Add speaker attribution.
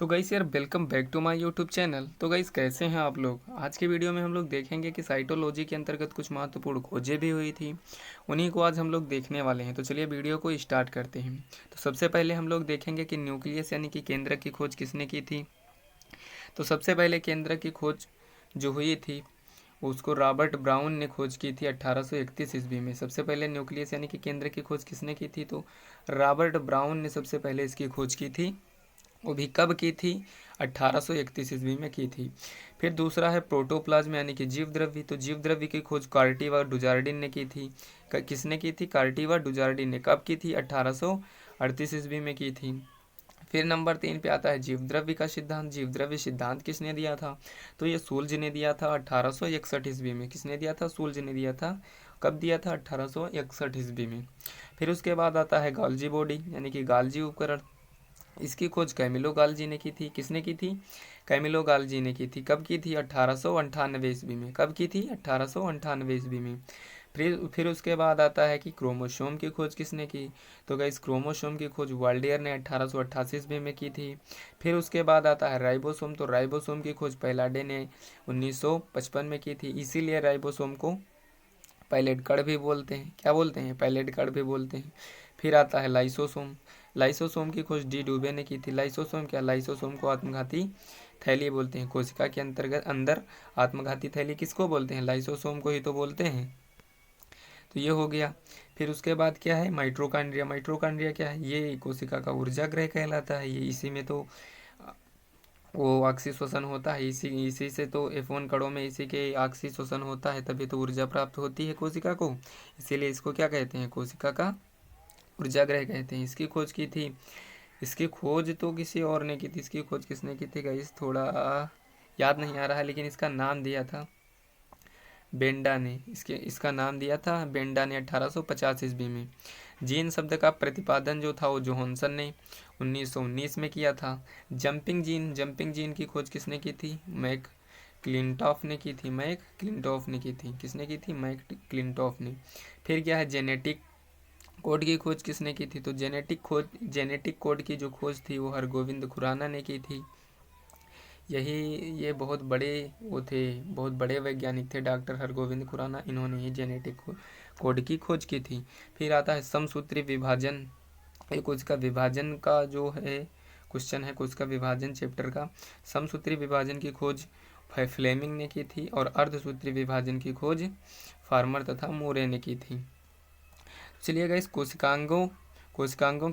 Speaker 1: तो गाइस यार welcome back to my YouTube channel. तो गाइस कैसे हैं आप लोग। आज के वीडियो में हम लोग देखेंगे कि साइटोलॉजी के अंतर्गत कुछ महत्वपूर्ण खोजें भी हुई थी, उन्हीं को आज हम लोग देखने वाले हैं। तो चलिए वीडियो को स्टार्ट करते हैं। तो सबसे पहले हम लोग देखेंगे कि न्यूक्लियस यानी कि केंद्रक की खोज किसने की थी। तो सबसे पहले केंद्रक की खोज जो हुई थी उसको रॉबर्ट ब्राउन ने खोज की थी 1831 ईस्वी में। सबसे पहले न्यूक्लियस यानी कि केंद्र की खोज किसने की थी, तो रॉबर्ट ब्राउन ने सबसे पहले इसकी खोज की थी। वो भी कब की थी, 1831 ईस्वी में की थी। फिर दूसरा है प्रोटोप्लाज्म यानी कि जीव द्रव्य। तो जीव द्रव्य की खोज कार्टी व डुजार्डिन ने की थी। किसने की थी, कार्टी व डुजार्डिन ने। कब की थी, 1838 ईस्वी में की थी। फिर नंबर 3 पे आता है जीव द्रव्य का सिद्धांत। जीव द्रव्य सिद्धांत किसने दिया था, तो ये सूल्ज ने दिया था 1861 ईस्वी में। किसने दिया था, सूल्ज ने दिया था। कब दिया था, 1861 ईस्वी में। फिर उसके बाद आता है गाल्जी बॉडी यानी कि गाल्जी उपकरण। इसकी खोज कैमिलो गाल्जी ने की थी। किसने की थी, कैमिलो गाल्जी ने की थी। कब की थी, 1898 ईस्वी में। कब की थी, 1898 ईस्वी में। फिर उसके बाद आता है कि क्रोमोसोम की खोज किसने की, तो गाइस क्रोमोसोम की खोज वाल्डियर ने 1888 ईस्वी में की थी। फिर उसके बाद आता है राइबोसोम। तो राइबोसोम की खोज पैलाडे ने 1955 में की थी। इसीलिए राइबोसोम को पैलेट कण भी बोलते हैं। क्या बोलते हैं, पैलेट कण भी बोलते हैं। फिर आता है लाइसोसोम। लाइसोसोम की खोज डी डुबे ने की थी। लाइसोसोम क्या, लाइसोसोम को आत्मघाती थैली बोलते हैं। कोशिका के अंतर्गत अंदर आत्मघाती थैली किसको बोलते हैं, लाइसोसोम को ही तो बोलते हैं। तो ये हो गया। फिर उसके बाद क्या है, माइट्रोकांड्रिया। माइट्रोकांड्रिया क्या है, ये कोशिका का ऊर्जा गृह कहलाता है। ये इसी में तो वो ऑक्सी शोषण होता है। इसी इसी से तो F1 कणों में इसी के ऑक्सी शोषण होता है, तभी तो ऊर्जा प्राप्त होती है कोशिका को। इसीलिए इसको क्या कहते हैं, कोशिका का ऊर्जा गृह कहते हैं। इसकी खोज की थी, इसकी खोज तो किसी और ने की थी। इसकी खोज किसने की थी गाइस, थोड़ा याद नहीं आ रहा है, लेकिन इसका नाम दिया था बेंडा ने। इसका नाम दिया था बेंडा ने 1850 ईस्वी में। जीन शब्द का प्रतिपादन जो था वो जोहानसन ने 1919 में किया था। जंपिंग जीन की खोज किसने की थी, मैक क्लिंटॉफ ने की थी। मैक क्लिंटॉफ ने की थी। किसने की थी, मैक क्लिंटॉफ ने। फिर क्या है, जेनेटिक कोड की खोज किसने की थी, तो जेनेटिक कोड की जो खोज थी वो हरगोविंद खुराना ने की थी। ये बहुत बड़े वो थे, बहुत बड़े वैज्ञानिक थे डॉक्टर हरगोविंद खुराना। इन्होंने ही जेनेटिक कोड की खोज की थी। फिर आता है समसूत्री विभाजन। ये कुछ का विभाजन का जो है क्वेश्चन है, कुछ का विभाजन चैप्टर का। समसूत्री विभाजन की खोज फ्लेमिंग ने की थी और अर्धसूत्री विभाजन की खोज फार्मर तथा मोरे ने की थी। चलिए गाइस कोशिकांगों